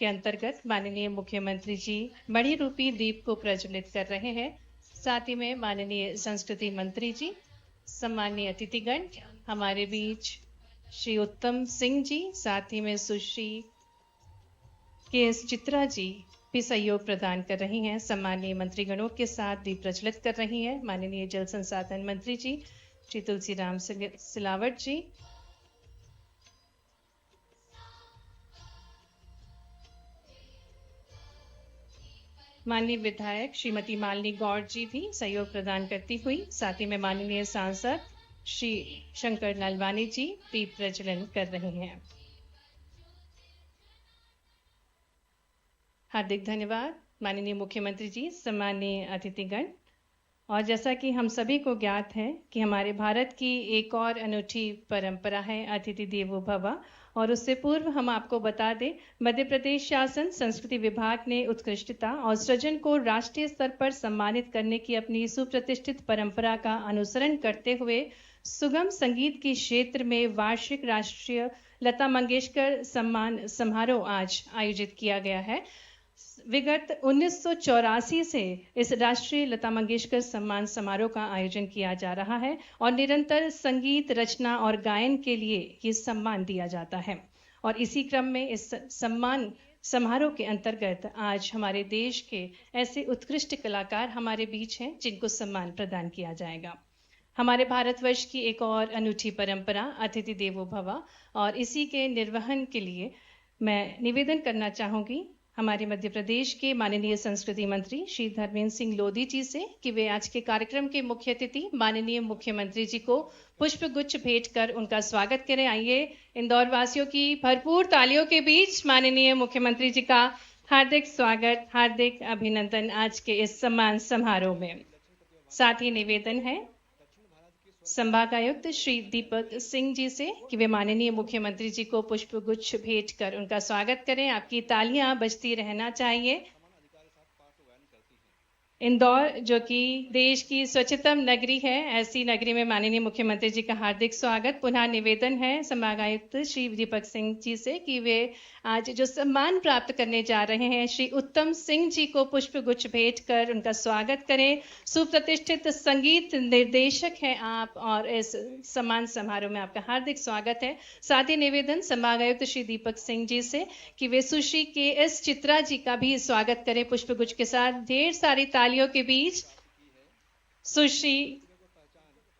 के अंतर्गत माननीय मुख्यमंत्री जी मणि रूपी दीप को प्रज्वलित कर रहे हैं। साथ ही में माननीय संस्कृति मंत्री जी, सम्मानीय अतिथिगण हमारे बीच श्री उत्तम सिंह जी, साथ ही में सुश्री के.एस. चित्रा जी भी सहयोग प्रदान कर रही हैं। सम्मानीय मंत्रीगणों के साथ दीप प्रज्वलित कर रही हैं माननीय जल संसाधन मंत्री जी श्री तुलसीराम सिलावट जी, माननीय विधायक श्रीमती मालिनी गौड़ जी भी सहयोग प्रदान करती हुई, साथ ही में माननीय सांसद श्री शंकर लालवानी जी दीप प्रज्वलन कर रहे हैं। हार्दिक धन्यवाद माननीय मुख्यमंत्री जी, सम्मानीय अतिथिगण। और जैसा कि हम सभी को ज्ञात है कि हमारे भारत की एक और अनूठी परंपरा है अतिथि देवो भव। और उससे पूर्व हम आपको बता दें, मध्य प्रदेश शासन संस्कृति विभाग ने उत्कृष्टता और सृजन को राष्ट्रीय स्तर पर सम्मानित करने की अपनी सुप्रतिष्ठित परंपरा का अनुसरण करते हुए सुगम संगीत के क्षेत्र में वार्षिक राष्ट्रीय लता मंगेशकर सम्मान समारोह आज आयोजित किया गया है। विगत 1984 से इस राष्ट्रीय लता मंगेशकर सम्मान समारोह का आयोजन किया जा रहा है और निरंतर संगीत रचना और गायन के लिए ये सम्मान दिया जाता है। और इसी क्रम में इस सम्मान समारोह के अंतर्गत आज हमारे देश के ऐसे उत्कृष्ट कलाकार हमारे बीच हैं जिनको सम्मान प्रदान किया जाएगा। हमारे भारतवर्ष की एक और अनूठी परंपरा अतिथि देवो भव, और इसी के निर्वहन के लिए मैं निवेदन करना चाहूँगी हमारे मध्य प्रदेश के माननीय संस्कृति मंत्री श्री धर्मेंद्र सिंह लोधी जी से कि वे आज के कार्यक्रम के मुख्य अतिथि माननीय मुख्यमंत्री जी को पुष्प गुच्छ भेंट कर उनका स्वागत करें। आइए इंदौर वासियों की भरपूर तालियों के बीच माननीय मुख्यमंत्री जी का हार्दिक स्वागत, हार्दिक अभिनंदन आज के इस सम्मान समारोह में। साथ ही निवेदन है संभागायुक्त श्री दीपक सिंह जी से कि वे माननीय मुख्यमंत्री जी को पुष्प गुच्छ भेंट कर उनका स्वागत करें। आपकी तालियां बजती रहना चाहिए। इंदौर जो कि देश की स्वच्छतम नगरी है, ऐसी नगरी में माननीय मुख्यमंत्री जी का हार्दिक स्वागत। पुनः निवेदन है संभागायुक्त श्री दीपक सिंह जी से कि वे आज जो सम्मान प्राप्त करने जा रहे हैं श्री उत्तम सिंह जी को पुष्प गुच्छ भेंट कर उनका स्वागत करें। सुप्रतिष्ठित संगीत निर्देशक हैं आप और इस सम्मान समारोह में आपका हार्दिक स्वागत है। साथ ही निवेदन संभागायुक्त श्री दीपक सिंह जी से कि वे सुश्री के.एस. चित्रा जी का भी स्वागत करें पुष्प गुच्छ के साथ। ढेर सारी तालियों के बीच सुश्री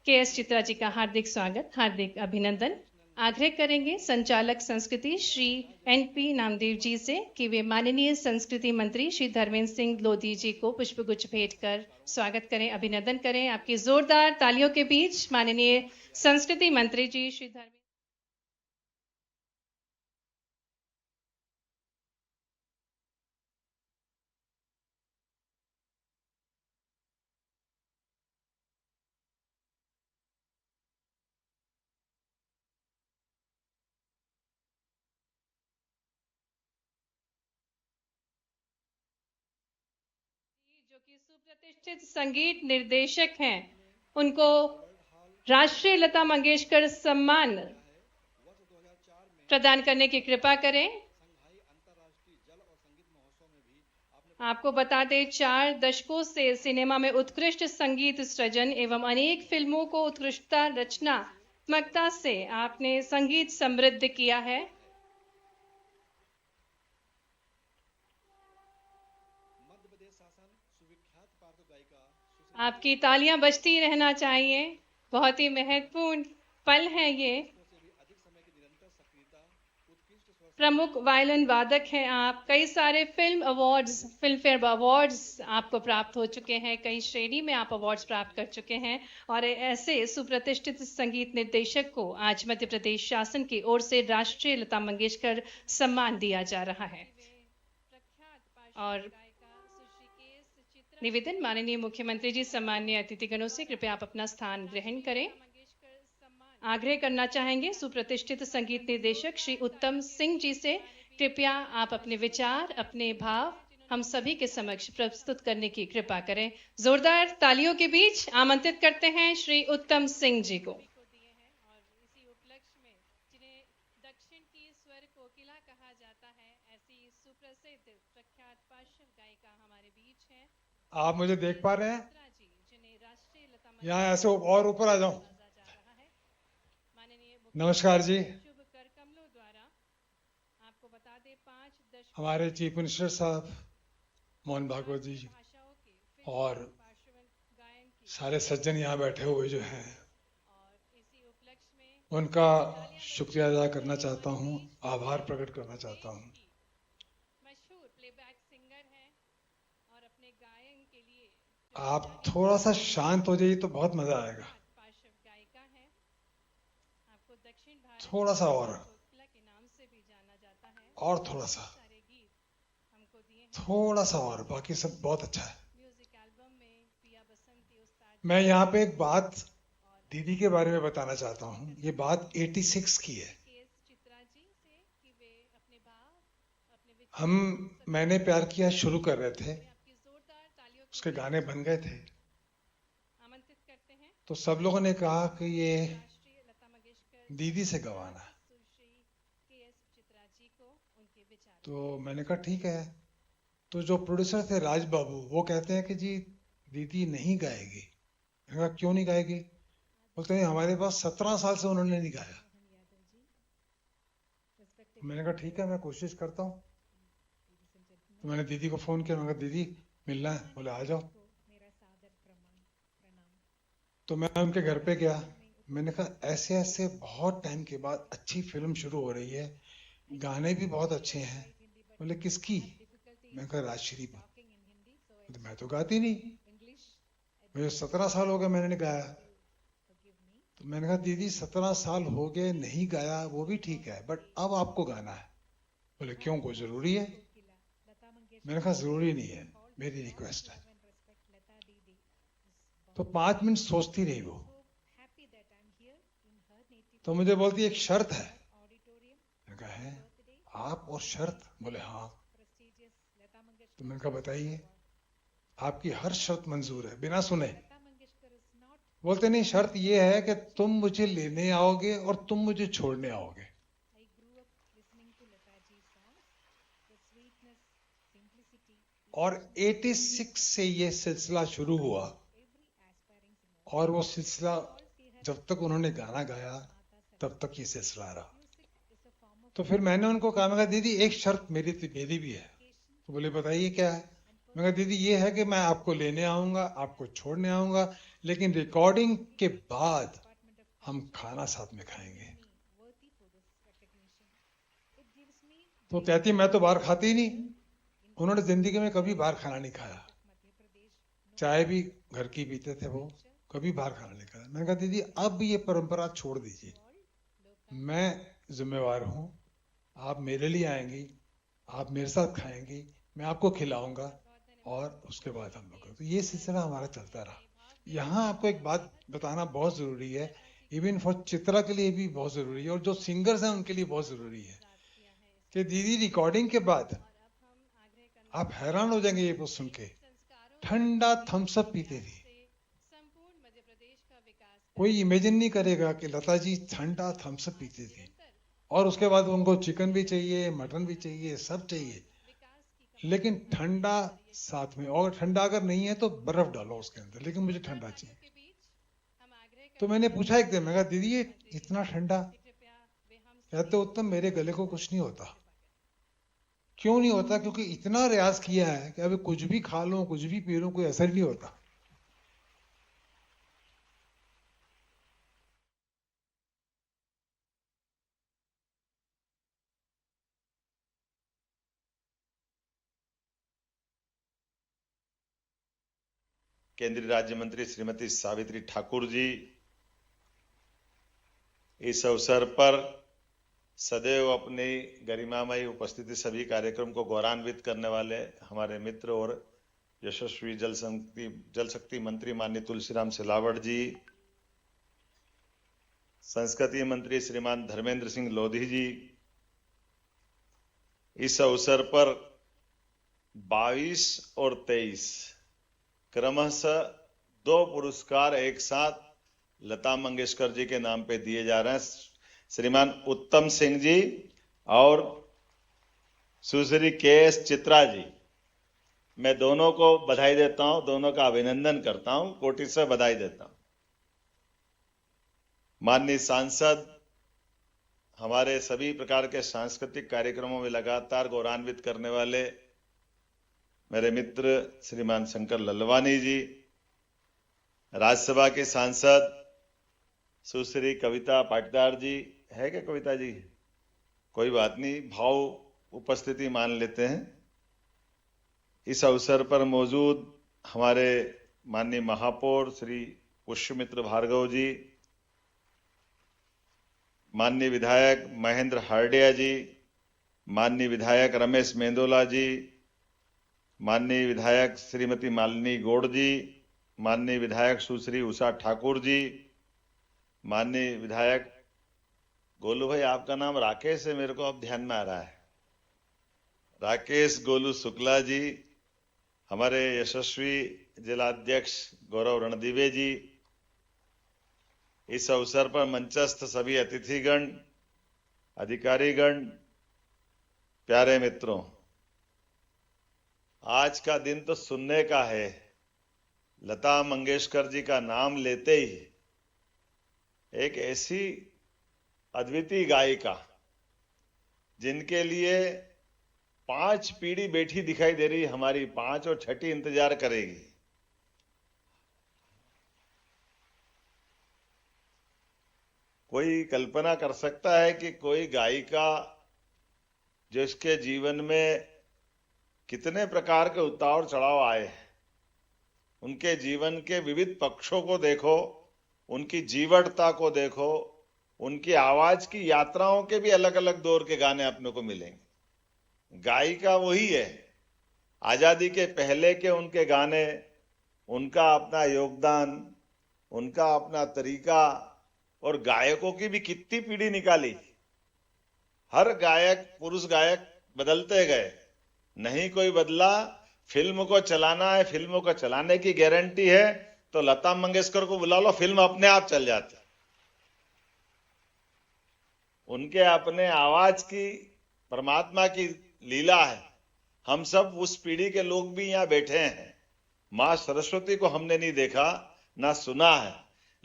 के.एस. चित्रा जी का हार्दिक स्वागत, हार्दिक अभिनंदन। आग्रह करेंगे संचालक संस्कृति श्री एन.पी. नामदेव जी से कि वे माननीय संस्कृति मंत्री श्री धर्मेंद्र सिंह लोधी जी को पुष्प गुच्छ भेंट कर स्वागत करें, अभिनंदन करें। आपकी जोरदार तालियों के बीच माननीय संस्कृति मंत्री जी श्री धर्मेंद्र। जो कि सुप्रतिष्ठित संगीत निर्देशक हैं, उनको राष्ट्रीय लता मंगेशकर सम्मान प्रदान करने की कृपा करें। आपको बता दें 4 दशकों से सिनेमा में उत्कृष्ट संगीत सृजन एवं अनेक फिल्मों को उत्कृष्टता रचनात्मकता से आपने संगीत समृद्ध किया है। आपकी तालियां बजती रहना चाहिए। बहुत ही महत्वपूर्ण पल है ये। प्रमुख वायलिन वादक हैं आप। कई सारे film awards, film fair awards आपको प्राप्त हो चुके हैं। कई श्रेणी में आप अवार्ड्स प्राप्त कर चुके हैं और ऐसे सुप्रतिष्ठित संगीत निर्देशक को आज मध्य प्रदेश शासन की ओर से राष्ट्रीय लता मंगेशकर सम्मान दिया जा रहा है। और निवेदन माननीय मुख्यमंत्री जी सम्मानीय अतिथिगणों से कृपया आप अपना स्थान ग्रहण करें। आग्रह करना चाहेंगे सुप्रतिष्ठित संगीत निर्देशक श्री उत्तम सिंह जी से कृपया आप अपने विचार, अपने भाव हम सभी के समक्ष प्रस्तुत करने की कृपा करें। जोरदार तालियों के बीच आमंत्रित करते हैं श्री उत्तम सिंह जी को। इसी उपलक्ष्य में जिन्हें दक्षिण की स्वर कोकिला कहा जाता है, ऐसी आप मुझे देख पा रहे हैं? चित्रा जी, जिन्हें राष्ट्रीय लता मंगेशकर यहाँ ऐसे और ऊपर आ जाऊं। नवाजा जा रहा है। माननीय मुख्यमंत्री नमस्कार जी। शुभ कर कमलों द्वारा आपको बता दें 5 दशकों हमारे चीफ मिनिस्टर साहब मोहन भागवत जी भाषाओं के फिल्म और पार्श्वन गायन की सारे सज्जन यहाँ बैठे हुए जो हैं, और इसी उपलक्ष्य में उनका शुक्रिया अदा करना चाहता हूँ, आभार प्रकट करना चाहता हूँ। मशहूर प्लेबैक सिंगर हैं और अपने गायन के लिए आप थोड़ा सा शांत हो जाइए तो बहुत मजा आएगा। पार्श्व गायिका हैं। आपको दक्षिण भारत थोड़ा सा और कोकिला के नाम से भी जाना जाता है। और थोड़ा सा, सारे गीत हमको दिए हैं। थोड़ा सा और, बाकी सब बहुत अच्छा है। म्यूजिक एल्बम में पिया बसंती उस्ताद मैं यहाँ पे एक बात दीदी के बारे में बताना चाहता हूँ। ये बात 86 की है। केएस चित्रा जी से कि वे अपने भाव अपने विचार मैंने प्यार किया शुरू कर रहे थे, आपकी जोरदार तालियों उसके गाने बन गए थे, आमंत्रित करते हैं। तो सब लोगों ने कहा कि ये राष्ट्रीय लता मंगेशकर दीदी से गवाना है। सुश्री केएस चित्रा जी को उनके विचार तो मैंने कहा ठीक है। तो जो प्रोड्यूसर थे राज बाबू, वो कहते हैं कि जी दीदी नहीं गाएगी। मैंने कहा क्यों नहीं गाएगी? बोलते हैं हमारे पास 17 साल से उन्होंने नहीं गाया। मैंने कहा ठीक है, मैं कोशिश करता हूँ। तो मैंने दीदी को फोन किया, मैंने कहा दीदी मिलना है? बोले आ जाओ। तो मैं उनके घर पे गया। मैंने कहा ऐसे ऐसे बहुत टाइम के बाद अच्छी फिल्म शुरू हो रही है, गाने भी बहुत अच्छे हैं। बोले किसकी? मैं कहा राजश्री पर। तो मैं तो गाती नहीं, मुझे 17 साल हो गए मैंने नहीं गाया। तो मैंने कहा दीदी 17 साल हो गए नहीं गाया, वो भी ठीक है, बट अब आपको गाना है। बोले क्यों, कोई जरूरी है? मैंने कहा जरूरी नहीं है, मेरी रिक्वेस्ट है। तो 5 मिनट सोचती रही वो। तो मुझे बोलती एक शर्त है। मैंने कहा है? आप और शर्त? बोले हाँ। तो मैंने कहा बताइए। आपकी हर शर्त मंजूर है, बिना सुने। बोलते नहीं, शर्त ये है कि तुम मुझे लेने आओगे और तुम मुझे छोड़ने आओगे। और 86 से ये सिलसिला शुरू हुआ और वो सिलसिला जब तक उन्होंने गाना गाया तब तक ये सिलसिला रहा। तो फिर मैंने उनको कहा, मैं कहा दीदी एक शर्त मेरी भी है। तो बोले बताइए क्या है? मैं कहा दीदी ये है कि मैं आपको लेने आऊंगा, आपको छोड़ने आऊंगा, लेकिन रिकॉर्डिंग के बाद हम खाना साथ में खाएंगे। तो कहती मैं तो बाहर खाती ही नहीं। उन्होंने जिंदगी में कभी बाहर खाना नहीं खाया, चाय भी घर की पीते थे वो, कभी बाहर खाना नहीं खाया। मैंने कहा दीदी अब ये परंपरा छोड़ दीजिए, मैं जिम्मेवार हूं, आप मेरे लिए आएंगी, आप मेरे साथ खाएंगी, मैं आपको खिलाऊंगा और उसके बाद हम लोग। तो ये सिलसिला हमारा चलता रहा। यहाँ आपको एक बात बताना बहुत जरूरी है, इवन फॉर चित्रा के लिए भी बहुत जरूरी है और जो सिंगर्स हैं उनके लिए बहुत जरूरी है कि दीदी रिकॉर्डिंग के बाद आप हैरान हो जाएंगे ये सुन के, ठंडा थम्स अप पीते थे। कोई इमेजिन नहीं करेगा कि लता जी ठंडा थम्स अप पीते थे और उसके बाद उनको चिकन भी चाहिए, मटन भी चाहिए, सब चाहिए, लेकिन ठंडा साथ में। और ठंडा अगर नहीं है तो बर्फ डालो उसके अंदर, लेकिन मुझे ठंडा चाहिए। तो मैंने पूछा एक दिन, मैं कहा दीदी ये इतना ठंडा? कहते उत्तम मेरे गले को कुछ नहीं होता। क्यों नहीं होता? क्योंकि इतना रियाज किया है कि अभी कुछ भी खा लो, कुछ भी पी लो, कोई असर नहीं होता। केंद्रीय राज्य मंत्री श्रीमती सावित्री ठाकुर जी, इस अवसर पर सदैव अपनी गरिमामयी उपस्थिति सभी कार्यक्रम को गौरवान्वित करने वाले हमारे मित्र और यशस्वी जल शक्ति मंत्री माननीय तुलसीराम सिलावट जी, संस्कृति मंत्री श्रीमान धर्मेंद्र सिंह लोधी जी, इस अवसर पर 22 और 23 क्रमशः 2 पुरस्कार एक साथ लता मंगेशकर जी के नाम पे दिए जा रहे हैं। श्रीमान उत्तम सिंह जी और सुश्री केएस चित्रा जी, मैं दोनों को बधाई देता हूं, दोनों का अभिनंदन करता हूं, कोटि से बधाई देता हूं। माननीय सांसद हमारे सभी प्रकार के सांस्कृतिक कार्यक्रमों में लगातार गौरवान्वित करने वाले मेरे मित्र श्रीमान शंकर ललवानी जी, राज्यसभा के सांसद सुश्री कविता पाटीदार जी, है क्या कविता जी? कोई बात नहीं, भाव उपस्थिति मान लेते हैं। इस अवसर पर मौजूद हमारे माननीय महापौर श्री पुष्यमित्र भार्गव जी, माननीय विधायक महेंद्र हार्डिया जी, माननीय विधायक रमेश मेंदोला जी, माननीय विधायक श्रीमती मालिनी गौड़ जी, माननीय विधायक सुश्री उषा ठाकुर जी, माननीय विधायक गोलू भाई, आपका नाम राकेश है, मेरे को अब ध्यान में आ रहा है, राकेश गोलू शुक्ला जी, हमारे यशस्वी जिलाध्यक्ष गौरव रणदीवे जी, इस अवसर पर मंचस्थ सभी अतिथिगण, अधिकारीगण, प्यारे मित्रों, आज का दिन तो सुनने का है। लता मंगेशकर जी का नाम लेते ही एक ऐसी अद्वितीय गायिका जिनके लिए 5 पीढ़ी बैठी दिखाई दे रही, हमारी 5 और 6ठी इंतजार करेगी। कोई कल्पना कर सकता है कि कोई गायिका जो इसके जीवन में कितने प्रकार के उतार चढ़ाव आए, उनके जीवन के विविध पक्षों को देखो, उनकी जीवटता को देखो, उनकी आवाज की यात्राओं के भी अलग अलग दौर के गाने अपने को मिलेंगे। गायिका वही है, आजादी के पहले के उनके गाने, उनका अपना योगदान, उनका अपना तरीका, और गायकों की भी कितनी पीढ़ी निकाली। हर गायक, पुरुष गायक बदलते गए, नहीं कोई बदला। फिल्म को चलाना है, फिल्मों को चलाने की गारंटी है तो लता मंगेशकर को बुला लो, फिल्म अपने आप चल जाती। उनके अपने आवाज की, परमात्मा की लीला है। हम सब उस पीढ़ी के लोग भी यहां बैठे हैं। मां सरस्वती को हमने नहीं देखा ना सुना है,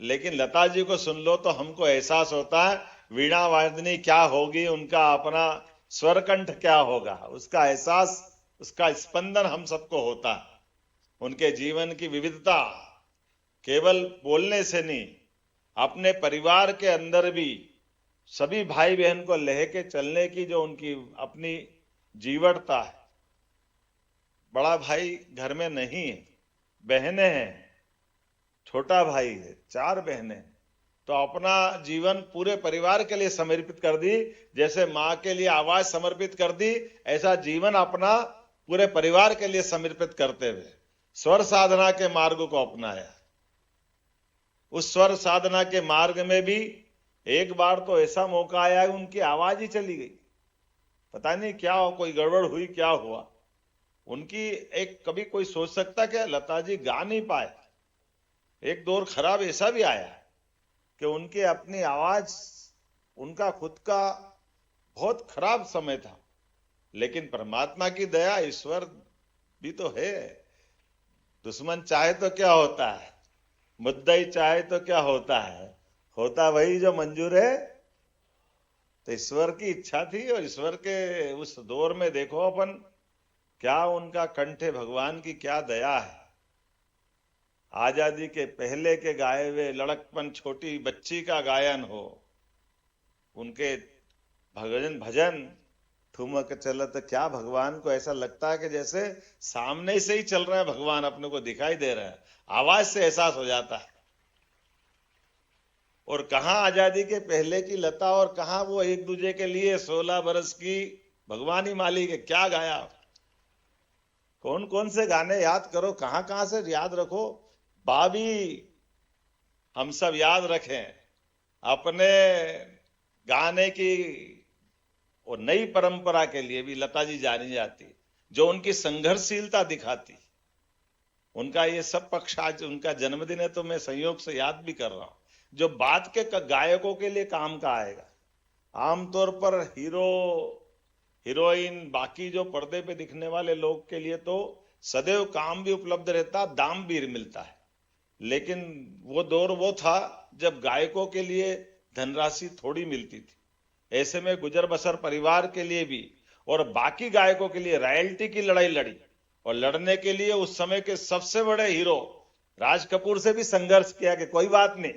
लेकिन लता जी को सुन लो तो हमको एहसास होता है वीणा वादनी क्या होगी, उनका अपना स्वरकंठ क्या होगा, उसका एहसास, उसका स्पंदन हम सबको होता है। उनके जीवन की विविधता केवल बोलने से नहीं, अपने परिवार के अंदर भी सभी भाई बहन को लेके चलने की जो उनकी अपनी जीवटता है। बड़ा भाई घर में नहीं है, बहनें हैं, छोटा भाई है, 4 बहनें, तो अपना जीवन पूरे परिवार के लिए समर्पित कर दी। जैसे मां के लिए आवाज समर्पित कर दी, ऐसा जीवन अपना पूरे परिवार के लिए समर्पित करते हुए स्वर साधना के मार्ग को अपनाया। उस स्वर साधना के मार्ग में भी एक बार तो ऐसा मौका आया, उनकी आवाज ही चली गई, पता नहीं क्या हो, कोई गड़बड़ हुई, क्या हुआ उनकी। एक कभी कोई सोच सकता क्या लता जी गा नहीं पाए? एक दौर खराब ऐसा भी आया कि उनकी अपनी आवाज, उनका खुद का बहुत खराब समय था, लेकिन परमात्मा की दया, ईश्वर भी तो है। दुश्मन चाहे तो क्या होता है, मुद्दई चाहे तो क्या होता है, होता वही जो मंजूर है। तो ईश्वर की इच्छा थी, और ईश्वर के उस दौर में देखो अपन, क्या उनका कंठ है, भगवान की क्या दया है। आजादी के पहले के गाए हुए लड़कपन छोटी बच्ची का गायन हो, उनके भजन ठुमक चलत, क्या भगवान को ऐसा लगता है कि जैसे सामने से ही चल रहे हैं भगवान, अपने को दिखाई दे रहे हैं, आवाज से एहसास हो जाता है। और कहां आजादी के पहले की लता और कहां वो एक दूसरे के लिए 16 बरस की भगवान ही मालिक है, क्या गाया, कौन कौन से गाने याद करो, कहां कहां से याद रखो। भाभी हम सब याद रखें अपने गाने की और नई परंपरा के लिए भी लता जी जानी जाती, जो उनकी संघर्षशीलता दिखाती। उनका ये सब पक्ष, आज उनका जन्मदिन है तो मैं संयोग से याद भी कर रहा हूं, जो बाद के गायकों के लिए काम का आएगा। आमतौर पर हीरो हीरोइन, बाकी जो पर्दे पे दिखने वाले लोग के लिए तो सदैव काम भी उपलब्ध रहता, दाम भी मिलता है। लेकिन वो दौर वो था जब गायकों के लिए धनराशि थोड़ी मिलती थी। ऐसे में गुजर बसर परिवार के लिए भी और बाकी गायकों के लिए रॉयल्टी की लड़ाई लड़ी, और लड़ने के लिए उस समय के सबसे बड़े हीरो राज कपूर से भी संघर्ष किया कि कोई बात नहीं,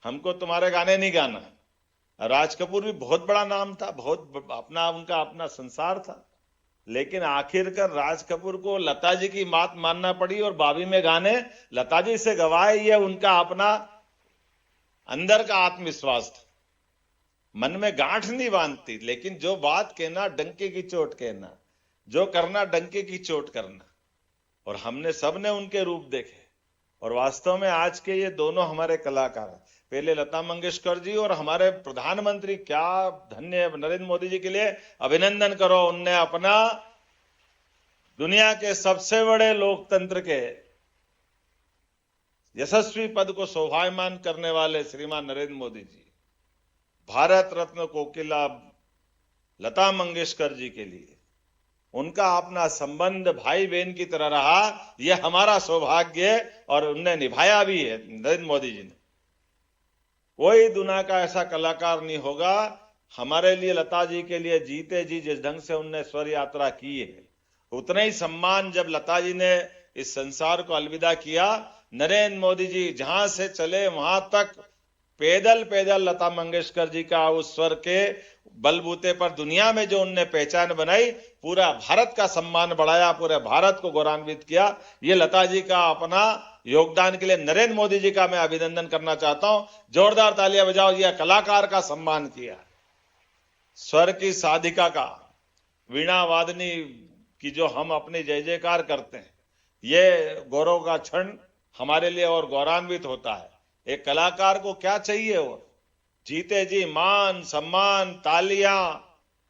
हमको तुम्हारे गाने नहीं गाना। राज कपूर भी बहुत बड़ा नाम था, बहुत अपना उनका अपना संसार था, लेकिन आखिरकार राज कपूर को लता जी की बात मानना पड़ी और बाबी में गाने लता जी से गवाए। ये उनका अपना अंदर का आत्मविश्वास था, मन में गांठ नहीं बांधती, लेकिन जो बात कहना डंके की चोट कहना, जो करना डंके की चोट करना। और हमने सबने उनके रूप देखे, और वास्तव में आज के ये दोनों हमारे कलाकार, पहले लता मंगेशकर जी और हमारे प्रधानमंत्री, क्या धन्य नरेंद्र मोदी जी के लिए अभिनंदन करो। उनने अपना दुनिया के सबसे बड़े लोकतंत्र के यशस्वी पद को शोभायमान करने वाले श्रीमान नरेंद्र मोदी जी भारत रत्न कोकिला लता मंगेशकर जी के लिए उनका अपना संबंध भाई बहन की तरह रहा, यह हमारा सौभाग्य है और उनने निभाया भी है नरेंद्र मोदी जी ने। कोई दुनिया का ऐसा कलाकार नहीं होगा हमारे लिए, लता जी के लिए जीते जी जिस ढंग से उनने स्वर यात्रा की है, उतना ही सम्मान जब लता जी ने इस संसार को अलविदा किया, नरेंद्र मोदी जी जहां से चले वहां तक पैदल पैदल लता मंगेशकर जी का उस स्वर के बलबूते पर दुनिया में जो उनने पहचान बनाई, पूरा भारत का सम्मान बढ़ाया, पूरे भारत को गौरवान्वित किया। ये लता जी का अपना योगदान के लिए नरेंद्र मोदी जी का मैं अभिनंदन करना चाहता हूं। जोरदार तालियां बजाओ, यह कलाकार का सम्मान किया। स्वर की साधिका का, वीणा वादनी की जो हम अपनी जय जयकार करते हैं, ये गौरव का क्षण हमारे लिए और गौरवान्वित होता है। एक कलाकार को क्या चाहिए, और जीते जी मान सम्मान तालियां,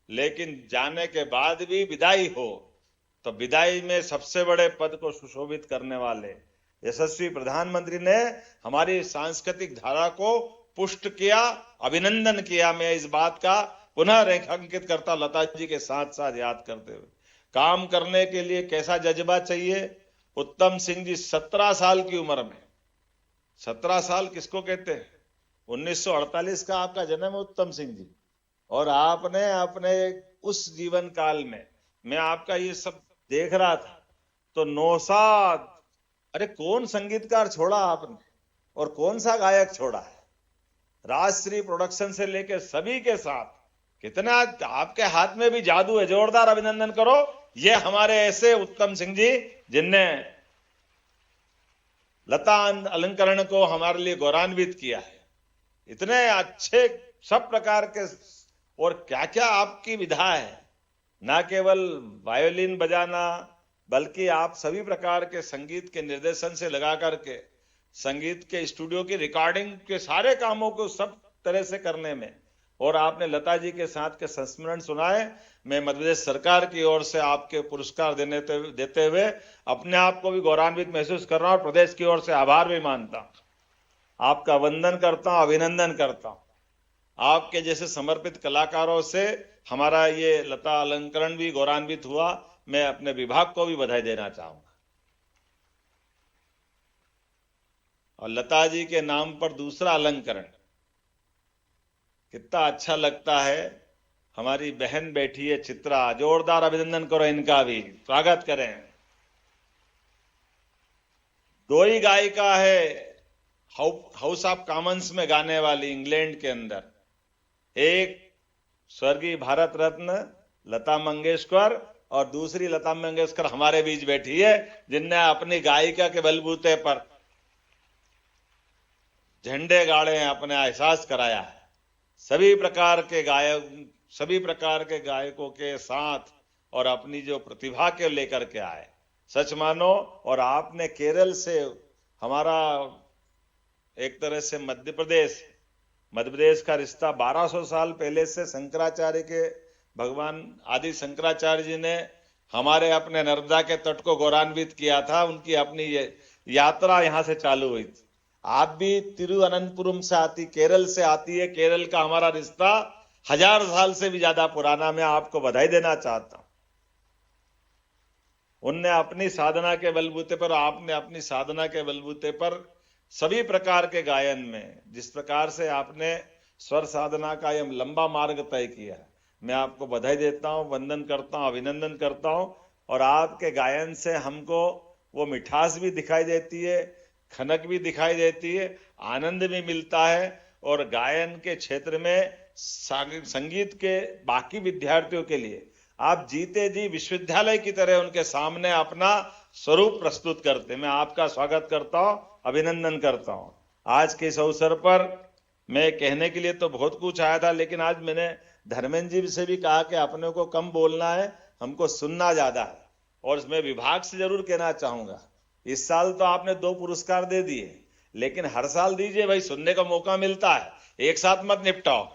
लेकिन जाने के बाद भी विदाई हो, तो विदाई में सबसे बड़े पद को सुशोभित करने वाले यशस्वी प्रधानमंत्री ने हमारी सांस्कृतिक धारा को पुष्ट किया, अभिनंदन किया। मैं इस बात का पुनः रेखांकित करता लता जी के साथ साथ याद करते हुए, काम करने के लिए कैसा जज्बा चाहिए। उत्तम सिंह जी 17 साल की उम्र में, 17 साल किसको कहते हैं, 1948 का आपका जन्म है उत्तम सिंह जी, और आपने अपने उस जीवन काल में, मैं आपका ये सब देख रहा था तो नौशाद, अरे कौन संगीतकार छोड़ा आपने और कौन सा गायक छोड़ा है। राजश्री प्रोडक्शन से लेकर सभी के साथ कितना आपके हाथ में भी जादू है। जोरदार अभिनंदन करो, ये हमारे ऐसे उत्तम सिंह जी जिनने लता अलंकरण को हमारे लिए गौरवान्वित किया है। इतने अच्छे सब प्रकार के, और क्या क्या आपकी विधा है, ना केवल वायोलिन बजाना बल्कि आप सभी प्रकार के संगीत के निर्देशन से लगा करके संगीत के स्टूडियो की रिकॉर्डिंग के सारे कामों को सब तरह से करने में, और आपने लता जी के साथ के संस्मरण सुनाए। मैं मध्य प्रदेश सरकार की ओर से आपके पुरस्कार देते हुए अपने आप को भी गौरवान्वित महसूस कर रहा हूं और प्रदेश की ओर से आभार भी मानता हूं, आपका वंदन करता हूं, अभिनंदन करता हूं। आपके जैसे समर्पित कलाकारों से हमारा ये लता अलंकरण भी गौरवान्वित हुआ। मैं अपने विभाग को भी बधाई देना चाहूंगा। और लता जी के नाम पर दूसरा अलंकरण कितना अच्छा लगता है। हमारी बहन बैठी है चित्रा, जोरदार अभिनंदन करो, इनका भी स्वागत करें। दो ही गायिका है हाउस ऑफ कॉमन्स में गाने वाली इंग्लैंड के अंदर, एक स्वर्गीय भारत रत्न लता मंगेशकर और दूसरी लता मंगेशकर हमारे बीच बैठी है, जिनने अपनी गायिका के बलबूते पर झंडे गाड़े हैं, अपने एहसास कराया है। सभी प्रकार के गायकों के साथ और अपनी जो प्रतिभा के लेकर के आए, सच मानो। और आपने केरल से, हमारा एक तरह से मध्य प्रदेश का रिश्ता 1200 साल पहले से शंकराचार्य के भगवान आदि शंकराचार्य जी ने हमारे अपने नर्मदा के तट को गौरवान्वित किया था। उनकी अपनी यात्रा यहां से चालू हुई थी। आप भी तिरुअनंतपुरम से आती, केरल से आती है। केरल का हमारा रिश्ता 1000 साल से भी ज्यादा पुराना। मैं आपको बधाई देना चाहता हूं। उनने अपनी साधना के बलबूते पर, आपने अपनी साधना के बलबूते पर सभी प्रकार के गायन में जिस प्रकार से आपने स्वर साधना का यह लंबा मार्ग तय किया, मैं आपको बधाई देता हूं, वंदन करता हूं, अभिनंदन करता हूं। और आपके गायन से हमको वो मिठास भी दिखाई देती है, खनक भी दिखाई देती है, आनंद भी मिलता है। और गायन के क्षेत्र में संगीत के बाकी विद्यार्थियों के लिए आप जीते जी विश्वविद्यालय की तरह उनके सामने अपना स्वरूप प्रस्तुत करते। मैं आपका स्वागत करता हूं, अभिनंदन करता हूं। आज के इस अवसर पर मैं कहने के लिए तो बहुत कुछ आया था, लेकिन आज मैंने धर्मेंद्र जी से भी कहा कि अपने को कम बोलना है, हमको सुनना ज्यादा है। और मैं विभाग से जरूर कहना चाहूंगा, इस साल तो आपने 2 पुरस्कार दे दिए, लेकिन हर साल दीजिए भाई, सुनने का मौका मिलता है, एक साथ मत निपटाओ।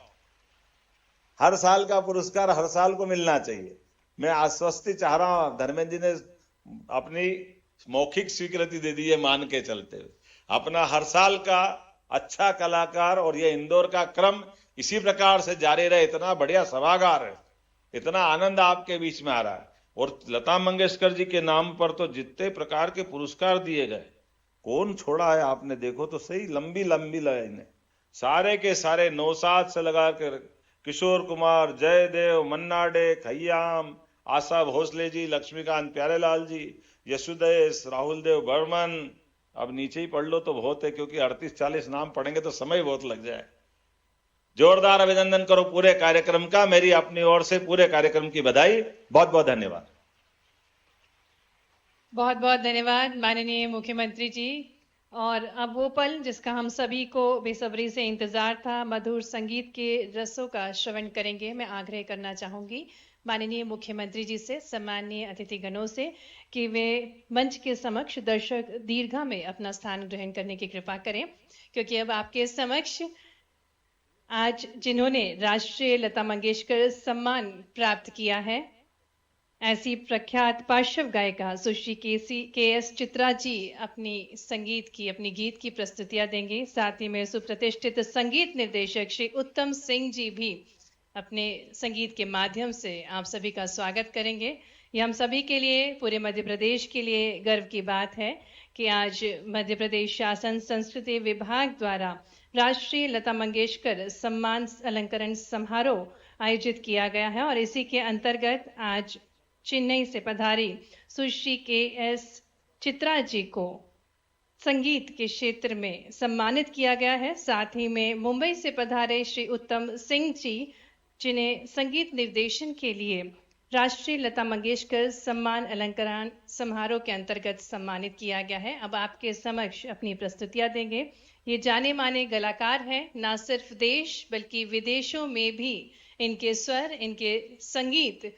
हर साल का पुरस्कार हर साल को मिलना चाहिए। मैं आश्वस्ति चाह रहा हूं, धर्मेंद्र जी ने अपनी मौखिक स्वीकृति दे दी है, मान के चलते हुए अपना हर साल का अच्छा कलाकार, और ये इंदौर का क्रम इसी प्रकार से जारी रहे। इतना बढ़िया सभागार है, इतना आनंद आपके बीच में आ रहा है। और लता मंगेशकर जी के नाम पर तो जितने प्रकार के पुरस्कार दिए गए, कौन छोड़ा है आपने देखो तो सही, लंबी लंबी लाइन है। सारे के सारे नौसाद से लगा कर किशोर कुमार, जयदेव, मन्ना डे, खय्याम, आशा भोसले जी, लक्ष्मीकांत प्यारेलाल जी, यशुदेश, राहुल देव बर्मन। अब नीचे ही पढ़ लो तो बहुत है, क्योंकि 38-40 नाम पढ़ेंगे तो समय बहुत लग जाए। जोरदार अभिनंदन करो पूरे कार्यक्रम का, मेरी अपनी ओर से पूरे कार्यक्रम की बधाई। बहुत बहुत धन्यवाद। बहुत बहुत धन्यवाद माननीय मुख्यमंत्री जी। और अब वो पल जिसका हम सभी को बेसब्री से इंतजार था, मधुर संगीत के रसों का श्रवण करेंगे। मैं आग्रह करना चाहूंगी माननीय मुख्यमंत्री जी से, सम्माननीय अतिथिगणों से, कि वे मंच के समक्ष दर्शक दीर्घा में अपना स्थान ग्रहण करने की कृपा करें, क्योंकि अब आपके समक्ष आज जिन्होंने राष्ट्रीय लता मंगेशकर सम्मान प्राप्त किया है, ऐसी प्रख्यात पार्श्व गायिका सुश्री के.एस. चित्रा जी अपनी संगीत की, अपनी गीत की प्रस्तुतियां देंगे। साथ ही में सुप्रतिष्ठित संगीत निर्देशक श्री उत्तम सिंह जी भी अपने संगीत के माध्यम से आप सभी का स्वागत करेंगे। ये हम सभी के लिए, पूरे मध्य प्रदेश के लिए गर्व की बात है कि आज मध्य प्रदेश शासन संस्कृति विभाग द्वारा राष्ट्रीय लता मंगेशकर सम्मान अलंकरण समारोह आयोजित किया गया है। और इसी के अंतर्गत आज चेन्नई से पधारी सुश्री के.एस. चित्रा जी को संगीत के क्षेत्र में सम्मानित किया गया है। साथ ही में मुंबई से पधारे श्री उत्तम सिंह जी, जिन्हें संगीत निर्देशन के लिए राष्ट्रीय लता मंगेशकर सम्मान अलंकरण समारोह के अंतर्गत सम्मानित किया गया है, अब आपके समक्ष अपनी प्रस्तुतियां देंगे। ये जाने माने कलाकार हैं, ना सिर्फ देश बल्कि विदेशों में भी इनके स्वर, इनके संगीत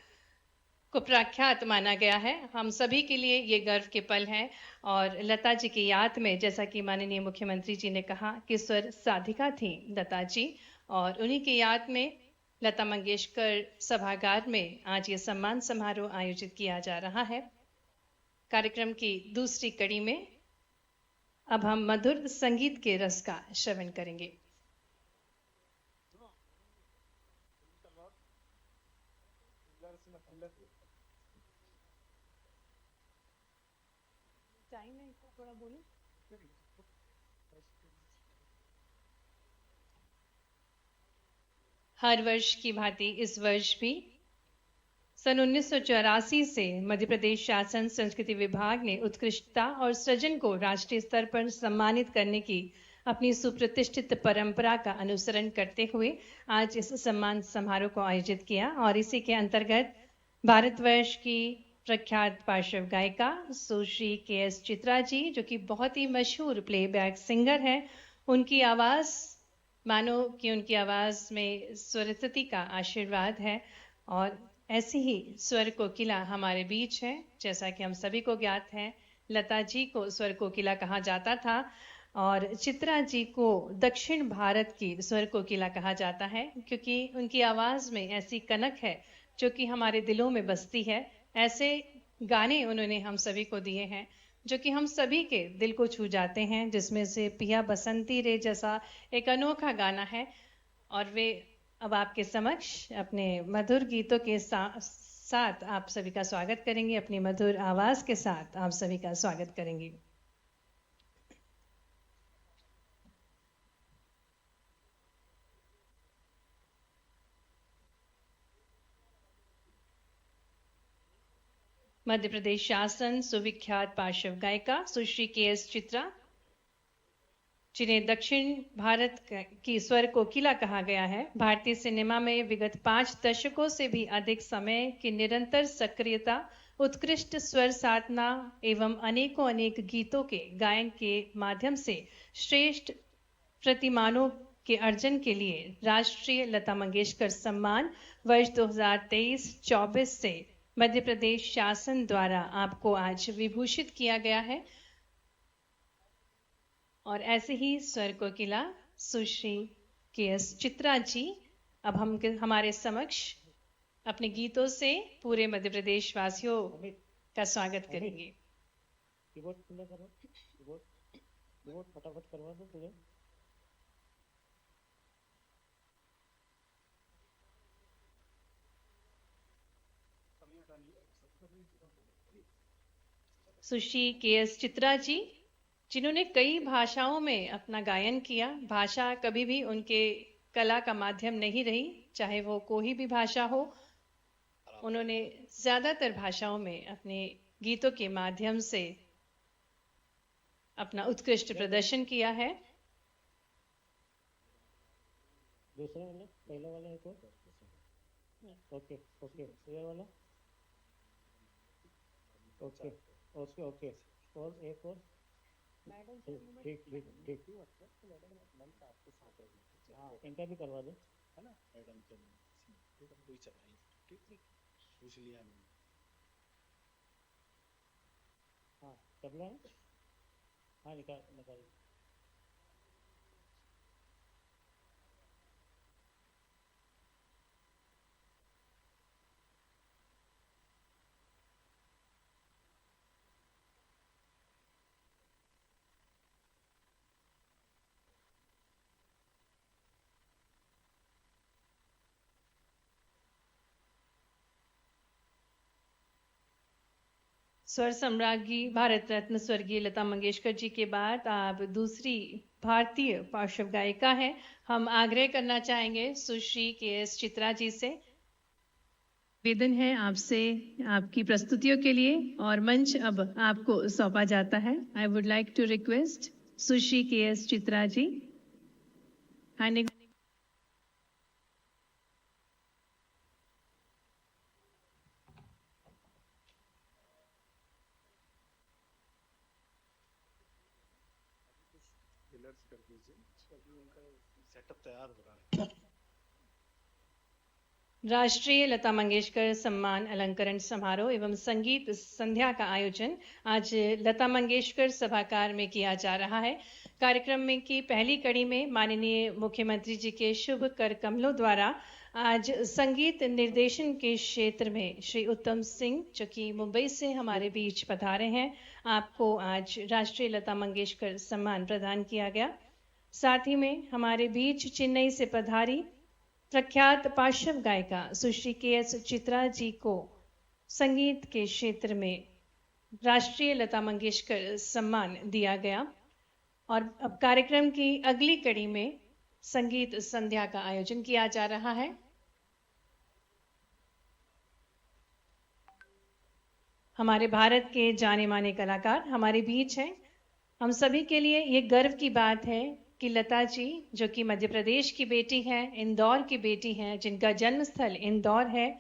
को प्रख्यात माना गया है। हम सभी के लिए ये गर्व के पल हैं। और लता जी की याद में, जैसा कि माननीय मुख्यमंत्री जी ने कहा कि स्वर साधिका थी लता जी, और उन्हीं की याद में लता मंगेशकर सभागार में आज ये सम्मान समारोह आयोजित किया जा रहा है। कार्यक्रम की दूसरी कड़ी में अब हम मधुर संगीत के रस का श्रवण करेंगे। टाइम है, थोड़ा बोलूं। हर वर्ष की भांति इस वर्ष भी सन 1984 से मध्य प्रदेश शासन संस्कृति विभाग ने उत्कृष्टता और सृजन को राष्ट्रीय स्तर पर सम्मानित करने की अपनी सुप्रतिष्ठित परंपरा का अनुसरण करते हुए आज इस सम्मान समारोह को आयोजित किया। और इसी के अंतर्गत भारतवर्ष की प्रख्यात पार्श्व गायिका सुश्री के.एस. चित्रा जी, जो कि बहुत ही मशहूर प्लेबैक सिंगर है, उनकी आवाज मानो कि उनकी आवाज में स्वरस्वती का आशीर्वाद है। और ऐसी ही स्वर कोकिला हमारे बीच है। जैसा कि हम सभी को ज्ञात है, लता जी को स्वर कोकिला कहा जाता था और चित्रा जी को दक्षिण भारत की स्वर कोकिला कहा जाता है, क्योंकि उनकी आवाज में ऐसी कनक है जो कि हमारे दिलों में बसती है। ऐसे गाने उन्होंने हम सभी को दिए हैं जो कि हम सभी के दिल को छू जाते हैं, जिसमें से पिया बसंती रे जैसा एक अनोखा गाना है। और वे अब आपके समक्ष अपने मधुर गीतों के साथ आप सभी का स्वागत करेंगे, अपनी मधुर आवाज के साथ आप सभी का स्वागत करेंगे। मध्य प्रदेश शासन सुविख्यात पार्श्व गायिका सुश्री के.एस. चित्रा, जिन्हें दक्षिण भारत की स्वर कोकिला कहा गया है, भारतीय सिनेमा में विगत 5 दशकों से भी अधिक समय की निरंतर सक्रियता, उत्कृष्ट स्वर साधना एवं अनेकों अनेक गीतों के गायन के माध्यम से श्रेष्ठ प्रतिमानों के अर्जन के लिए राष्ट्रीय लता मंगेशकर सम्मान वर्ष 2023-24 से मध्य प्रदेश शासन द्वारा आपको आज विभूषित किया गया है। और ऐसे ही स्वर कोकिला सुश्री के.एस. चित्रा जी अब हमारे समक्ष अपने गीतों से पूरे मध्य प्रदेश वासियों का स्वागत करेंगे। कीबोर्ड फटाफट करवा दो पूरे। सुश्री के.एस. चित्रा जी, जिन्होंने कई भाषाओं में अपना गायन किया, भाषा कभी भी उनके कला का माध्यम नहीं रही, चाहे वो कोई भी भाषा हो। उन्होंने ज्यादातर भाषाओं में अपने गीतों के माध्यम से अपना उत्कृष्ट प्रदर्शन किया है। दूसरा वाला, पहला वाला है तो ओके ओके, ये वाला ओके ओके ओके, और एक और ठीक ठीक ठीक, हाँ इनका भी करवा दो, है ना मैडम के कोई चलाइए, ठीक ठीक पूछ लिया मैंने। हाँ तबला है, हाँ निकाल। स्वर सम्राज्ञी भारत रत्न स्वर्गीय लता मंगेशकर जी के बाद आप दूसरी भारतीय पार्श्व गायिका हैं। हम आग्रह करना चाहेंगे सुश्री के.एस. चित्रा जी से, निवेदन है आपसे आपकी प्रस्तुतियों के लिए, और मंच अब आपको सौंपा जाता है। I would like to request Sushri K S. Chitra ji. कर दीजिए, अभी उनका सेटअप तैयार हो रहा है। राष्ट्रीय लता मंगेशकर सम्मान अलंकरण समारोह एवं संगीत संध्या का आयोजन आज लता मंगेशकर सभागार में किया जा रहा है। कार्यक्रम में की पहली कड़ी में माननीय मुख्यमंत्री जी के शुभ कर कमलों द्वारा आज संगीत निर्देशन के क्षेत्र में श्री उत्तम सिंह, जो कि मुंबई से हमारे बीच पधारे हैं, आपको आज राष्ट्रीय लता मंगेशकर सम्मान प्रदान किया गया। साथ ही में हमारे बीच चेन्नई से पधारी प्रख्यात पार्श्व गायिका सुश्री के.एस. चित्रा जी को संगीत के क्षेत्र में राष्ट्रीय लता मंगेशकर सम्मान दिया गया। और अब कार्यक्रम की अगली कड़ी में संगीत संध्या का आयोजन किया जा रहा है। हमारे भारत के जाने माने कलाकार हमारे बीच हैं। हम सभी के लिए ये गर्व की बात है कि लता जी, जो कि मध्य प्रदेश की बेटी हैं, इंदौर की बेटी हैं, जिनका जन्म स्थल इंदौर है,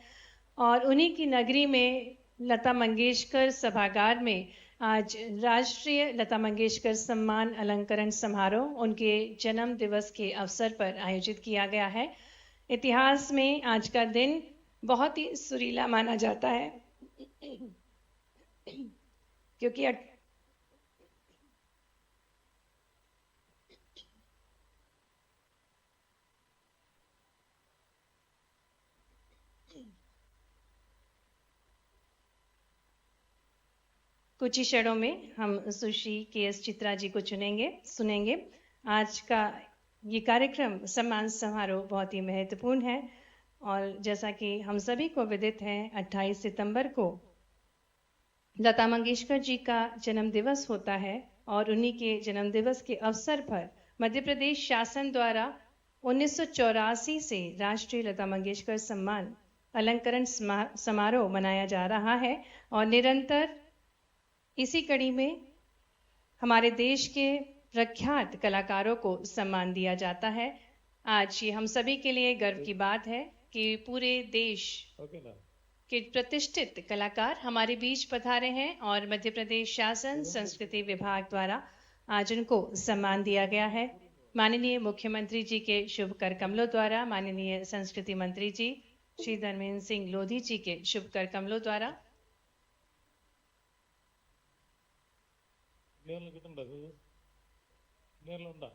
और उन्हीं की नगरी में लता मंगेशकर सभागार में आज राष्ट्रीय लता मंगेशकर सम्मान अलंकरण समारोह उनके जन्म दिवस के अवसर पर आयोजित किया गया है। इतिहास में आज का दिन बहुत ही सुरीला माना जाता है, क्योंकि कुछ ही क्षणों में हम सुश्री के.एस. चित्रा जी को सुनेंगे। आज का ये कार्यक्रम सम्मान समारोह बहुत ही महत्वपूर्ण है। और जैसा कि हम सभी को विदित है 28 सितंबर को लता मंगेशकर जी का जन्म दिवस होता है और उन्हीं के जन्म दिवस के अवसर पर मध्य प्रदेश शासन द्वारा 1984 से राष्ट्रीय लता मंगेशकर सम्मान अलंकरण समारोह मनाया जा रहा है और निरंतर इसी कड़ी में हमारे देश के प्रख्यात कलाकारों को सम्मान दिया जाता है। आज ये हम सभी के लिए गर्व की बात है कि पूरे देश ओके ना के प्रतिष्ठित कलाकार हमारे बीच पधारे हैं और मध्य प्रदेश शासन संस्कृति विभाग द्वारा आज उनको सम्मान दिया गया है। माननीय मुख्यमंत्री जी के शुभ कर कमलों द्वारा, माननीय संस्कृति मंत्री जी श्री धर्मेंद्र सिंह लोधी जी के शुभ कर कमलों द्वारा నేర్లు గిట్టుండదు నేర్లు ఉందా